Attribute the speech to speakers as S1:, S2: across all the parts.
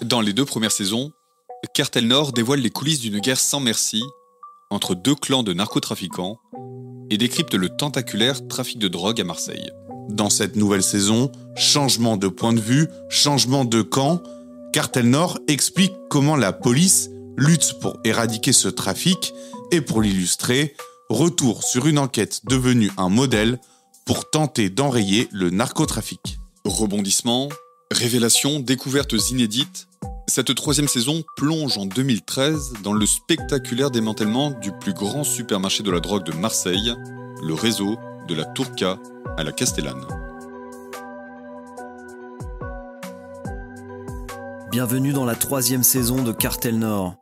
S1: Dans les 2 premières saisons, Cartel Nord dévoile les coulisses d'une guerre sans merci entre 2 clans de narcotrafiquants et décrypte le tentaculaire trafic de drogue à Marseille.
S2: Dans cette nouvelle saison, changement de point de vue, changement de camp, Cartel Nord explique comment la police lutte pour éradiquer ce trafic et pour l'illustrer, retour sur une enquête devenue un modèle pour tenter d'enrayer le narcotrafic.
S1: Rebondissements, révélations, découvertes inédites, cette 3e saison plonge en 2013 dans le spectaculaire démantèlement du plus grand supermarché de la drogue de Marseille, le réseau de la Tourca à la Castellane.
S3: Bienvenue dans la 3e saison de Cartel Nord,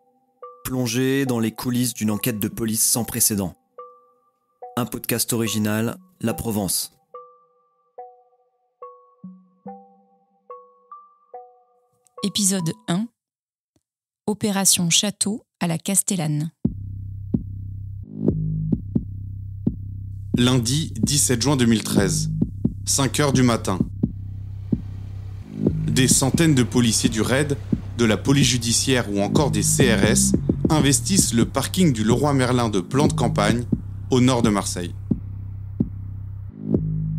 S3: plongée dans les coulisses d'une enquête de police sans précédent. Un podcast original, La Provence.
S4: Épisode 1. Opération Château à la Castellane.
S2: Lundi 17 juin 2013, 5 heures du matin. Des centaines de policiers du RAID, de la police judiciaire ou encore des CRS investissent le parking du Leroy Merlin de Plan de Campagne, au nord de Marseille.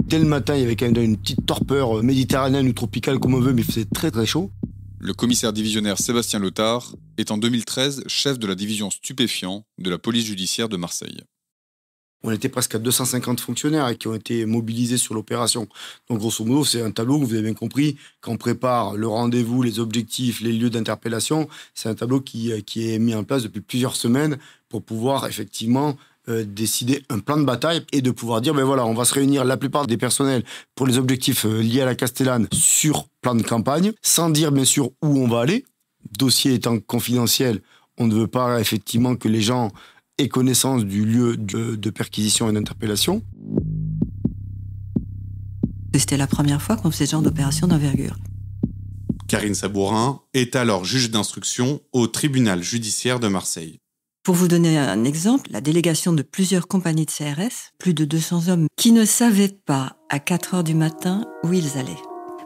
S5: Dès le matin, il y avait quand même une petite torpeur méditerranéenne ou tropicale comme on veut, mais il faisait très très chaud.
S1: Le commissaire divisionnaire Sébastien Letard est en 2013 chef de la division stupéfiants de la police judiciaire de Marseille.
S5: On était presque à 250 fonctionnaires qui ont été mobilisés sur l'opération. Donc grosso modo, c'est un tableau, vous avez bien compris, quand on prépare le rendez-vous, les objectifs, les lieux d'interpellation, c'est un tableau qui est mis en place depuis plusieurs semaines pour pouvoir effectivement décider un plan de bataille et de pouvoir dire, ben voilà, on va se réunir la plupart des personnels pour les objectifs liés à la Castellane sur plan de campagne, sans dire bien sûr où on va aller. Dossier étant confidentiel, on ne veut pas effectivement que les gens aient connaissance du lieu de perquisition et d'interpellation.
S6: C'était la première fois qu'on faisait ce genre d'opération d'envergure.
S2: Karine Sabourin est alors juge d'instruction au tribunal judiciaire de Marseille.
S6: Pour vous donner un exemple, la délégation de plusieurs compagnies de CRS, plus de 200 hommes, qui ne savaient pas à 4 heures du matin où ils allaient.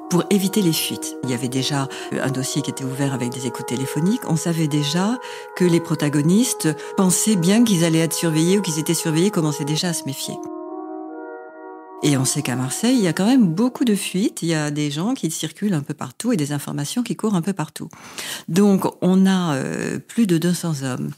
S6: Pour éviter les fuites, il y avait déjà un dossier qui était ouvert avec des écoutes téléphoniques. On savait déjà que les protagonistes pensaient bien qu'ils allaient être surveillés ou qu'ils étaient surveillés, commençaient déjà à se méfier. Et on sait qu'à Marseille, il y a quand même beaucoup de fuites. Il y a des gens qui circulent un peu partout et des informations qui courent un peu partout. Donc, on a plus de 200 hommes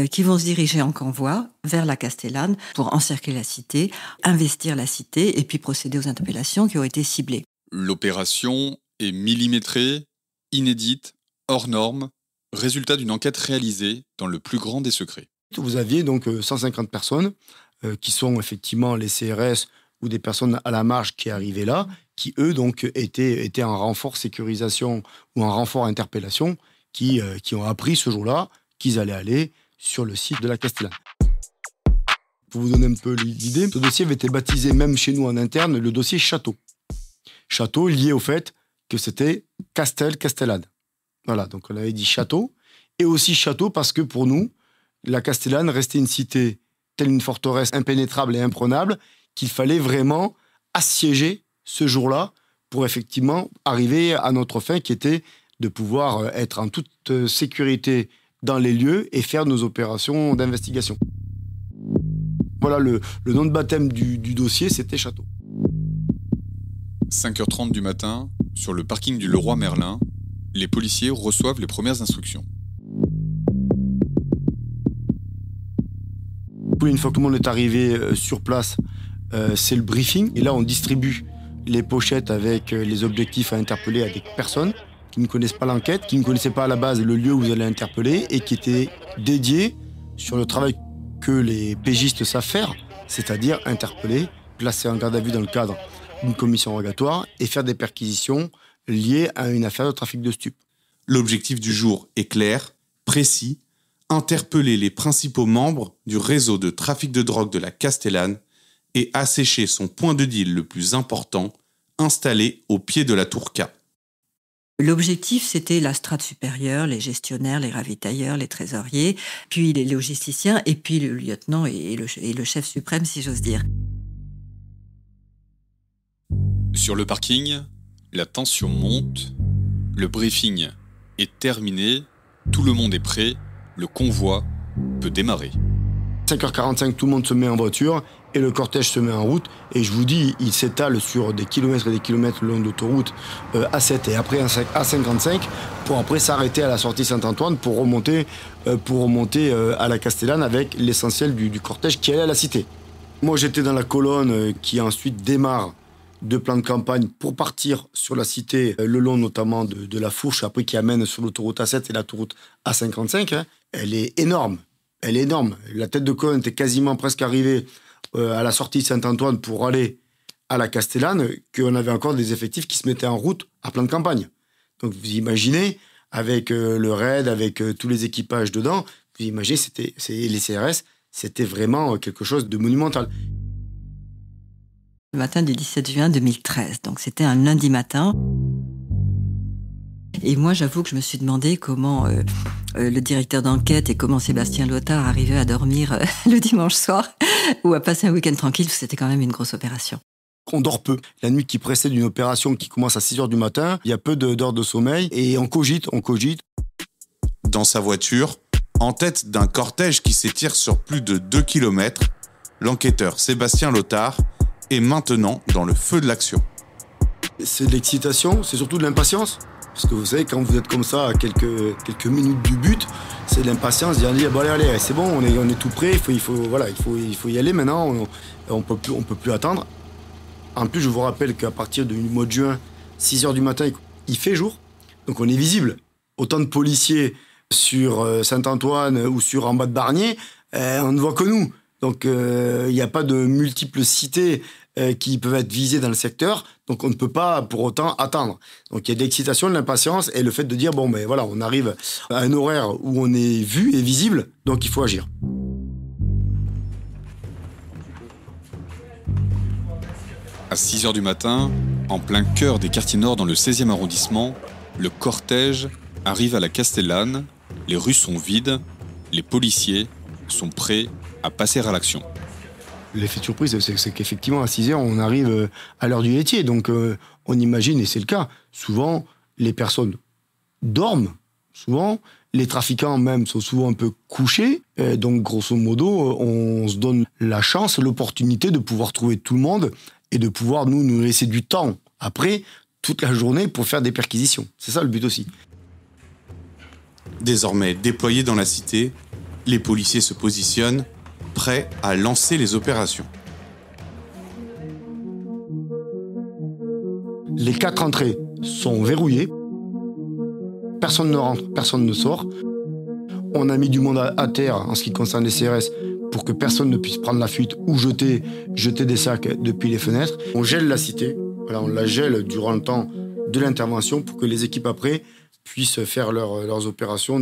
S6: qui vont se diriger en convoi vers la Castellane pour encercler la cité, investir la cité et puis procéder aux interpellations qui ont été ciblées.
S1: L'opération est millimétrée, inédite, hors norme, résultat d'une enquête réalisée dans le plus grand des secrets.
S5: Vous aviez donc 150 personnes qui sont effectivement les CRS ou des personnes à la marge qui arrivaient là, qui eux donc étaient en renfort sécurisation ou en renfort interpellation, qui ont appris ce jour-là qu'ils allaient aller sur le site de la Castellane. Pour vous donner un peu l'idée, ce dossier avait été baptisé même chez nous en interne le dossier Château. Château lié au fait que c'était Castellane. Voilà, donc on avait dit Château. Et aussi Château parce que pour nous, la Castellane restait une cité telle une forteresse impénétrable et imprenable qu'il fallait vraiment assiéger ce jour-là pour effectivement arriver à notre fin qui était de pouvoir être en toute sécurité dans les lieux et faire nos opérations d'investigation. Voilà, le nom de baptême du dossier, c'était Château.
S1: 5h30 du matin, sur le parking du Leroy Merlin, les policiers reçoivent les premières instructions.
S5: Une fois que tout le monde est arrivé sur place, c'est le briefing. Et là, on distribue les pochettes avec les objectifs à interpeller à des personnes qui ne connaissent pas l'enquête, qui ne connaissaient pas à la base le lieu où vous allez interpeller et qui étaient dédiés sur le travail que les pégistes savent faire, c'est-à-dire interpeller, placer en garde à vue dans le cadre d'une commission rogatoire et faire des perquisitions liées à une affaire de trafic de stupes.
S2: L'objectif du jour est clair, précis, interpeller les principaux membres du réseau de trafic de drogue de la Castellane et assécher son point de deal le plus important, installé au pied de la Tourca.
S6: L'objectif, c'était la strate supérieure, les gestionnaires, les ravitailleurs, les trésoriers, puis les logisticiens, et puis le lieutenant et le chef suprême, si j'ose dire.
S1: Sur le parking, la tension monte, le briefing est terminée, tout le monde est prêt, le convoi peut démarrer.
S5: 5h45, tout le monde se met en voiture et le cortège se met en route. Et je vous dis, il s'étale sur des kilomètres et des kilomètres le long de l'autoroute A7 et après A55 pour après s'arrêter à la sortie Saint-Antoine pour remonter à la Castellane avec l'essentiel du cortège qui allait à la cité. Moi, j'étais dans la colonne qui ensuite démarre de plan de campagne pour partir sur la cité, le long notamment de la fourche, après qui amène sur l'autoroute A7 et l'autoroute A55. Hein. Elle est énorme. Elle est énorme. La tête de colonne était quasiment presque arrivée à la sortie de Saint-Antoine pour aller à la Castellane, qu'on avait encore des effectifs qui se mettaient en route à plan de campagne. Donc vous imaginez, avec le raid, avec tous les équipages dedans, vous imaginez, les CRS, c'était vraiment quelque chose de monumental.
S6: Le matin du 17 juin 2013, donc c'était un lundi matin. Et moi, j'avoue que je me suis demandé comment le directeur d'enquête et comment Sébastien Lothar arrivait à dormir le dimanche soir ou à passer un week-end tranquille, parce que c'était quand même une grosse opération.
S5: On dort peu. La nuit qui précède une opération qui commence à 6h du matin, il y a peu d'heures de sommeil et on cogite.
S2: Dans sa voiture, en tête d'un cortège qui s'étire sur plus de 2 km, l'enquêteur Sébastien Lothar est maintenant dans le feu de l'action.
S5: C'est de l'excitation, c'est surtout de l'impatience. Parce que vous savez, quand vous êtes comme ça à quelques minutes du but, c'est de l'impatience de dire bon, allez, c'est bon, on est tout prêt, il faut y aller maintenant, on peut plus attendre. En plus, je vous rappelle qu'à partir du mois de juin, 6h du matin, il fait jour, donc on est visible. Autant de policiers sur Saint-Antoine ou sur en bas de Barnier, on ne voit que nous. Donc il n'y a pas de multiples cités qui peuvent être visées dans le secteur, donc on ne peut pas pour autant attendre. Donc il y a de l'excitation, de l'impatience et le fait de dire on arrive à un horaire où on est vu et visible, donc il faut agir.
S1: À 6h du matin, en plein cœur des quartiers nord dans le 16e arrondissement, le cortège arrive à la Castellane, les rues sont vides, les policiers sont prêts à passer à l'action.
S5: L'effet de surprise, c'est qu'effectivement, à 6h, on arrive à l'heure du laitier. Donc, on imagine, et c'est le cas, souvent, les personnes dorment. Souvent, les trafiquants même sont souvent un peu couchés. Donc, grosso modo, on se donne la chance, l'opportunité de pouvoir trouver tout le monde et de pouvoir nous laisser du temps après, toute la journée, pour faire des perquisitions. C'est ça le but aussi.
S2: Désormais déployés dans la cité, les policiers se positionnent, prêts à lancer les opérations.
S5: Les 4 entrées sont verrouillées. Personne ne rentre, personne ne sort. On a mis du monde à terre en ce qui concerne les CRS pour que personne ne puisse prendre la fuite ou jeter des sacs depuis les fenêtres. On gèle la cité. Voilà, on la gèle durant le temps de l'intervention pour que les équipes après puissent faire leurs opérations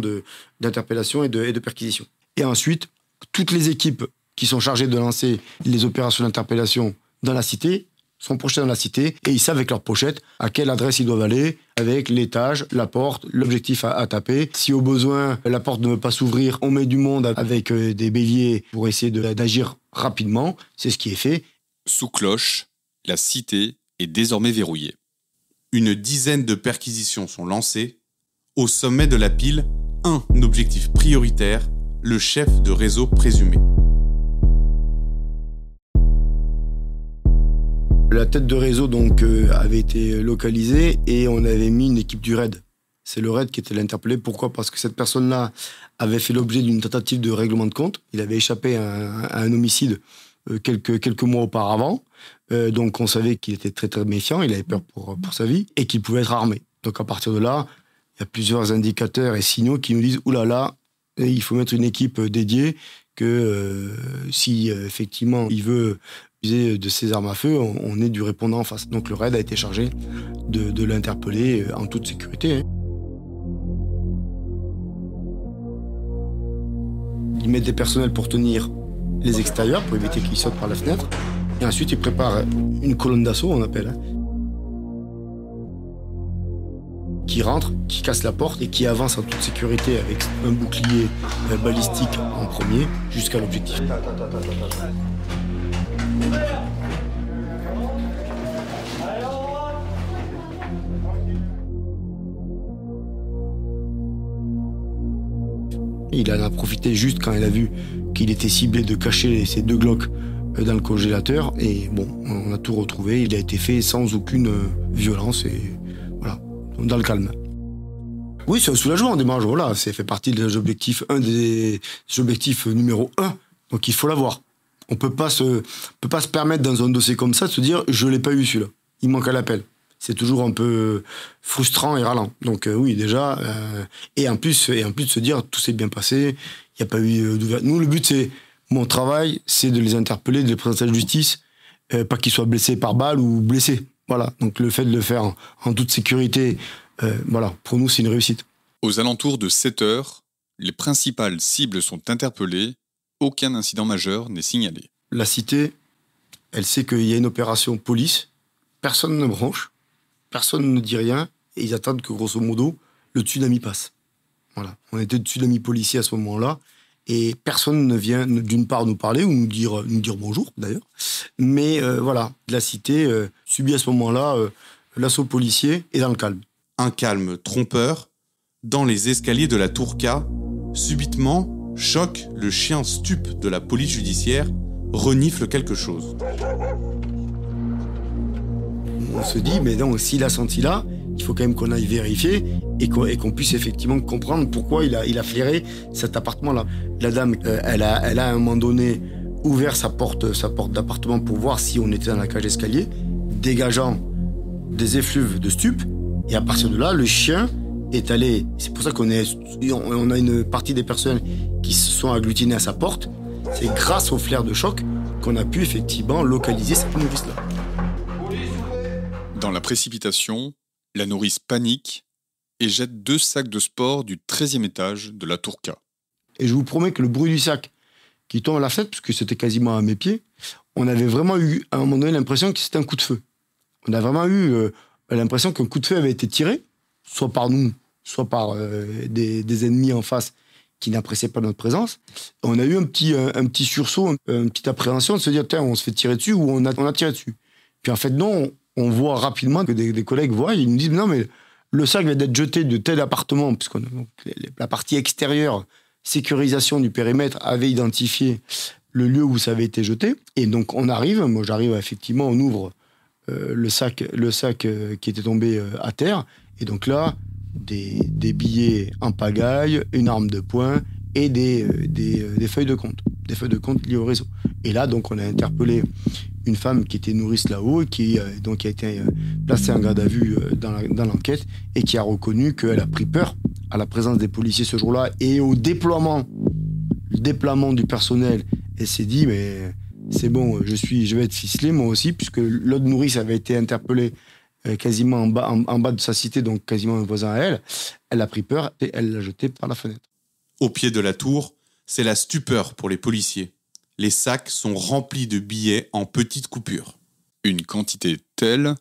S5: d'interpellation et de perquisition. Et ensuite, toutes les équipes qui sont chargées de lancer les opérations d'interpellation dans la cité sont projetées dans la cité et ils savent avec leur pochette à quelle adresse ils doivent aller, avec l'étage, la porte, l'objectif à taper. Si au besoin, la porte ne veut pas s'ouvrir, on met du monde avec des béliers pour essayer d'agir rapidement. C'est ce qui est fait.
S1: Sous cloche, la cité est désormais verrouillée.
S2: Une dizaine de perquisitions sont lancées. Au sommet de la pile, un objectif prioritaire, le chef de réseau présumé.
S5: La tête de réseau donc avait été localisée et on avait mis une équipe du RAID. C'est le RAID qui était l'interpellé. Pourquoi ? Parce que cette personne-là avait fait l'objet d'une tentative de règlement de compte. Il avait échappé à un homicide quelques mois auparavant. Donc on savait qu'il était très très méfiant, il avait peur pour sa vie et qu'il pouvait être armé. Donc à partir de là, il y a plusieurs indicateurs et signaux qui nous disent « Oulala, il faut mettre une équipe dédiée que si effectivement il veut user de ses armes à feu, on ait du répondant en face. » Donc le RAID a été chargé de l'interpeller en toute sécurité. Ils mettent des personnels pour tenir les extérieurs, pour éviter qu'ils sautent par la fenêtre. Et ensuite, ils préparent une colonne d'assaut, on appelle, qui rentre, qui casse la porte et qui avance en toute sécurité avec un bouclier balistique en premier jusqu'à l'objectif. Il en a profité juste quand il a vu qu'il était ciblé de cacher ses 2 Glock dans le congélateur. Et bon, on a tout retrouvé. Il a été fait sans aucune violence et voilà, dans le calme. Oui, c'est un soulagement, démarrage. Voilà, c'est fait partie des objectifs, un des objectifs numéro 1. Donc il faut l'avoir. On peut pas se permettre dans un dossier comme ça de se dire je l'ai pas eu celui-là. Il manque à l'appel. C'est toujours un peu frustrant et ralent. Donc oui, déjà, et en plus de se dire tout s'est bien passé, il n'y a pas eu d'ouverture. Nous, le but, c'est, mon travail, c'est de les interpeller, de les présenter à la justice, pas qu'ils soient blessés par balle ou blessés. Voilà. Donc le fait de le faire en toute sécurité, voilà, pour nous, c'est une réussite.
S1: Aux alentours de 7 heures, les principales cibles sont interpellées. Aucun incident majeur n'est signalé.
S5: La cité, elle sait qu'il y a une opération police. Personne ne bronche. Personne ne dit rien. Et ils attendent que, grosso modo, le tsunami passe. Voilà. On était de tsunami policier à ce moment-là. Et personne ne vient, d'une part, nous parler ou nous dire bonjour, d'ailleurs. Mais voilà, la cité subit à ce moment-là l'assaut policier et dans le calme.
S2: Un calme trompeur. Dans les escaliers de la Tour K, subitement, Choc, le chien stup de la police judiciaire, renifle quelque chose.
S5: On se dit, mais non, s'il a senti là, il faut quand même qu'on aille vérifier et qu'on puisse effectivement comprendre pourquoi il a flairé cet appartement-là. La dame, elle a à un moment donné ouvert sa porte d'appartement pour voir si on était dans la cage d'escalier, dégageant des effluves de stup. Et à partir de là, le chien est allé. C'est pour ça qu'on a une partie des personnes qui se sont agglutinées à sa porte. C'est grâce au flair de Choc qu'on a pu effectivement localiser cette nourrice-là.
S1: Dans la précipitation, la nourrice panique et jette 2 sacs de sport du 13e étage de la Tour K.
S5: Et je vous promets que le bruit du sac qui tombe à la fenêtre, puisque c'était quasiment à mes pieds, on avait vraiment eu à un moment donné l'impression que c'était un coup de feu. On a vraiment eu l'impression qu'un coup de feu avait été tiré, soit par nous, soit par des ennemis en face qui n'appréciaient pas notre présence. On a eu un petit sursaut, une petite appréhension de se dire, tiens, on se fait tirer dessus ou on a tiré dessus. Puis en fait, non, on voit rapidement que des collègues voient, ils nous disent, non, mais le sac vient d'être jeté de tel appartement, puisque la partie extérieure, sécurisation du périmètre, avait identifié le lieu où ça avait été jeté. Et donc, on arrive, moi j'arrive effectivement, on ouvre le sac qui était tombé à terre. Et donc là, des billets en pagaille, une arme de poing et des feuilles de compte. Des feuilles de compte liées au réseau. Et là, donc, on a interpellé une femme qui était nourrice là-haut, qui a été placée en garde à vue dans l'enquête et qui a reconnu qu'elle a pris peur à la présence des policiers ce jour-là et au déploiement du personnel. Elle s'est dit, mais c'est bon, je vais être ficelée moi aussi, puisque l'autre nourrice avait été interpellée quasiment en bas de sa cité, donc quasiment un voisin à elle. Elle a pris peur et elle l'a jeté par la fenêtre.
S2: Au pied de la tour, c'est la stupeur pour les policiers. Les sacs sont remplis de billets en petites coupures.
S1: Une quantité telle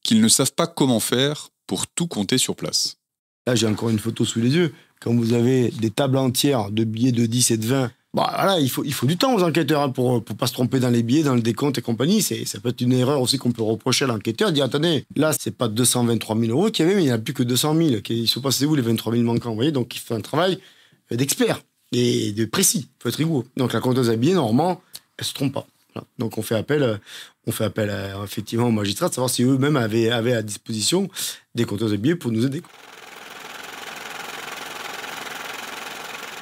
S1: qu'ils ne savent pas comment faire pour tout compter sur place.
S5: Là, j'ai encore une photo sous les yeux. Quand vous avez des tables entières de billets de 10 et de 20, voilà, il faut du temps aux enquêteurs pour pas se tromper dans les billets, dans le décompte et compagnie. Ça peut être une erreur aussi qu'on peut reprocher à l'enquêteur, dire attendez, là c'est pas 223 000 euros qu'il y avait, mais il n'y en a plus que 200 000. Ils sont passés où les 23 000 manquants, vous voyez? Donc il fait un travail d'expert et de précis. Il faut être rigoureux. Donc la compteuse à billets, normalement, elle se trompe pas. Voilà. Donc on fait appel effectivement aux magistrats de savoir si eux-mêmes avaient à disposition des compteuses à billets pour nous aider.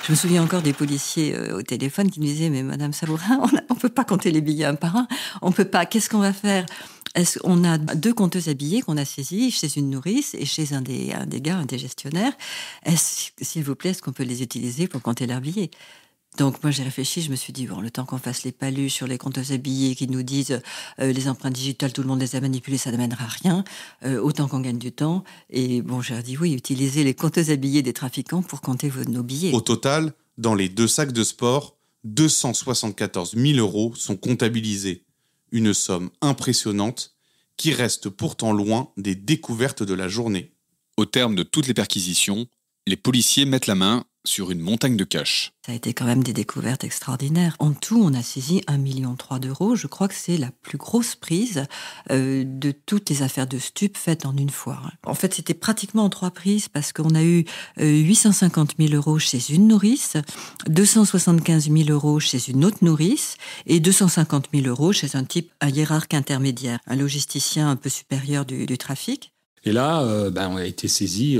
S6: Je me souviens encore des policiers au téléphone qui nous disaient « Mais Madame Sabourin, on ne peut pas compter les billets un par un. On peut pas. Qu'est-ce qu'on va faire ?» On a 2 compteuses à billets qu'on a saisies chez une nourrice et chez un des gars, un des gestionnaires. S'il vous plaît, est-ce qu'on peut les utiliser pour compter leurs billets ? Donc moi j'ai réfléchi, je me suis dit, bon, le temps qu'on fasse les paluches sur les compteuses à billets qui nous disent les empreintes digitales, tout le monde les a manipulées, ça n'amènera à rien, autant qu'on gagne du temps. Et bon, j'ai dit oui, utilisez les compteuses à billets des trafiquants pour compter nos billets.
S2: Au total, dans les 2 sacs de sport, 274 000 euros sont comptabilisés. Une somme impressionnante qui reste pourtant loin des découvertes de la journée.
S1: Au terme de toutes les perquisitions, les policiers mettent la main sur une montagne de cash.
S6: Ça a été quand même des découvertes extraordinaires. En tout, on a saisi 1,3 million d'euros. Je crois que c'est la plus grosse prise de toutes les affaires de stupes faites en une fois. En fait, c'était pratiquement en 3 prises parce qu'on a eu 850 000 euros chez une nourrice, 275 000 euros chez une autre nourrice et 250 000 euros chez un hiérarque intermédiaire, un logisticien un peu supérieur du trafic.
S7: Et là, on a été saisi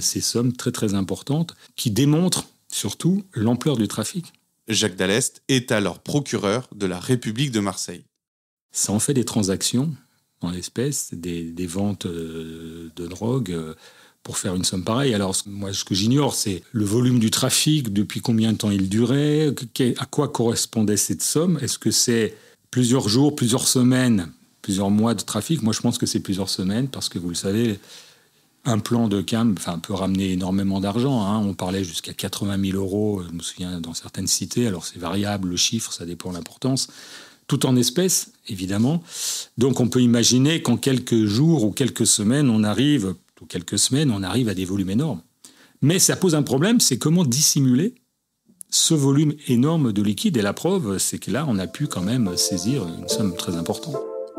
S7: ces sommes très très importantes qui démontrent surtout l'ampleur du trafic.
S2: Jacques Dallest est alors procureur de la République de Marseille.
S7: Ça en fait des transactions en l'espèce, des ventes de drogue pour faire une somme pareille. Alors moi, ce que j'ignore, c'est le volume du trafic, depuis combien de temps il durait, à quoi correspondait cette somme. Est-ce que c'est plusieurs jours, plusieurs semaines, plusieurs mois de trafic? Moi, je pense que c'est plusieurs semaines, parce que vous le savez, un plan de cam peut ramener énormément d'argent. On parlait jusqu'à 80 000 euros, je me souviens, dans certaines cités. Alors, c'est variable, le chiffre, ça dépend de l'importance. Tout en espèces, évidemment. Donc, on peut imaginer qu'en quelques jours ou quelques semaines, on arrive à des volumes énormes. Mais ça pose un problème, c'est comment dissimuler ce volume énorme de liquide. Et la preuve, c'est que là, on a pu quand même saisir une somme très importante.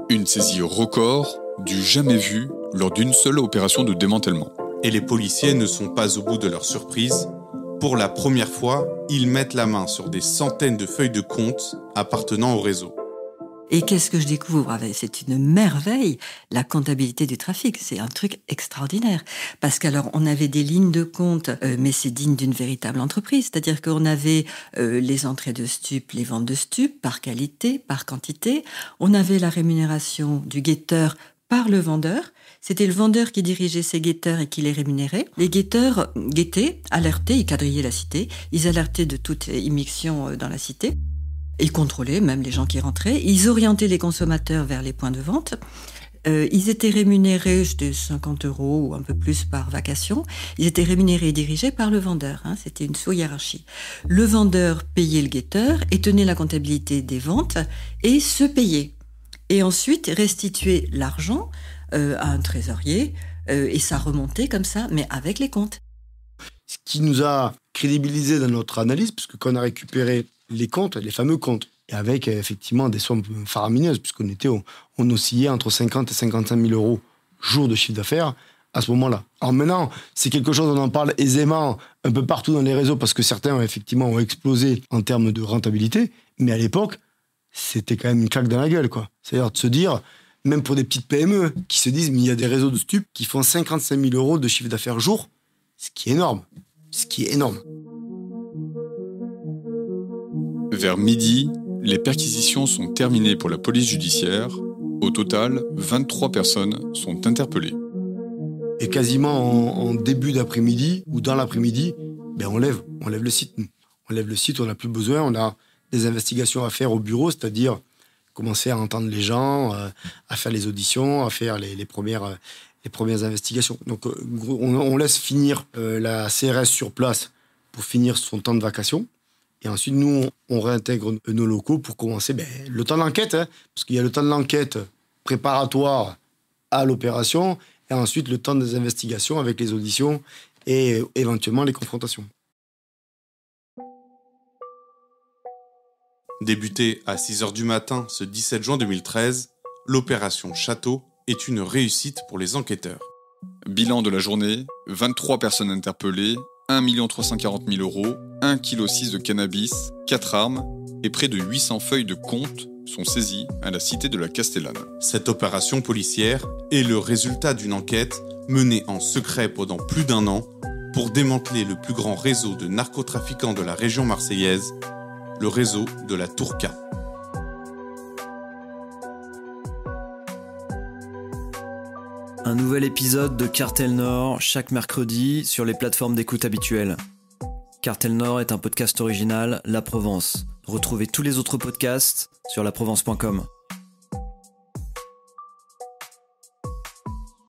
S1: Une saisie record du jamais vu lors d'une seule opération de démantèlement.
S2: Et les policiers ne sont pas au bout de leur surprise. Pour la première fois, ils mettent la main sur des centaines de feuilles de compte appartenant au réseau.
S6: Et qu'est-ce que je découvre? C'est une merveille, la comptabilité du trafic. C'est un truc extraordinaire. Parce qu'alors, on avait des lignes de compte, mais c'est digne d'une véritable entreprise. C'est-à-dire qu'on avait les entrées de stupes, les ventes de stupes, par qualité, par quantité. On avait la rémunération du guetteur par le vendeur. C'était le vendeur qui dirigeait ses guetteurs et qui les rémunérait. Les guetteurs guettaient, alertaient, ils quadrillaient la cité. Ils alertaient de toute immixtion dans la cité. Ils contrôlaient même les gens qui rentraient. Ils orientaient les consommateurs vers les points de vente. Ils étaient rémunérés, c'était 50 euros ou un peu plus par vacation. Ils étaient rémunérés et dirigés par le vendeur. C'était une sous-hiérarchie. Le vendeur payait le guetteur et tenait la comptabilité des ventes et se payait. Et ensuite restituait l'argent à un trésorier et ça remontait comme ça, mais avec les comptes.
S5: Ce qui nous a crédibilisé dans notre analyse, puisque quand on a récupéré les comptes, les fameux comptes, et avec effectivement des sommes faramineuses, on oscillait entre 50 et 55 000 euros jour de chiffre d'affaires à ce moment-là. Alors maintenant, c'est quelque chose, on en parle aisément un peu partout dans les réseaux, parce que certains ont explosé en termes de rentabilité, mais à l'époque, c'était quand même une claque dans la gueule, quoi. C'est-à-dire de se dire, même pour des petites PME qui se disent, mais il y a des réseaux de stupes qui font 55 000 euros de chiffre d'affaires jour, ce qui est énorme.
S1: Vers midi, les perquisitions sont terminées pour la police judiciaire. Au total, 23 personnes sont interpellées.
S5: Et quasiment en début d'après-midi ou dans l'après-midi, on lève le site. On lève le site, on n'a plus besoin, on a des investigations à faire au bureau, c'est-à-dire commencer à entendre les gens, à faire les auditions, à faire les premières investigations. Donc on laisse finir la CRS sur place pour finir son temps de vacation. Et ensuite, nous, on réintègre nos locaux pour commencer le temps d'enquête, parce qu'il y a le temps de l'enquête préparatoire à l'opération, et ensuite le temps des investigations avec les auditions et éventuellement les confrontations.
S2: Débutée à 6h du matin ce 17 juin 2013, l'opération Château est une réussite pour les enquêteurs.
S1: Bilan de la journée, 23 personnes interpellées, 1 340 000 euros, 1,6 kg de cannabis, 4 armes et près de 800 feuilles de compte sont saisies à la cité de la Castellane.
S2: Cette opération policière est le résultat d'une enquête menée en secret pendant plus d'1 an pour démanteler le plus grand réseau de narcotrafiquants de la région marseillaise, le réseau de la Tourca.
S3: Un nouvel épisode de Cartel Nord chaque mercredi sur les plateformes d'écoute habituelles. Cartel Nord est un podcast original La Provence. Retrouvez tous les autres podcasts sur laprovence.com.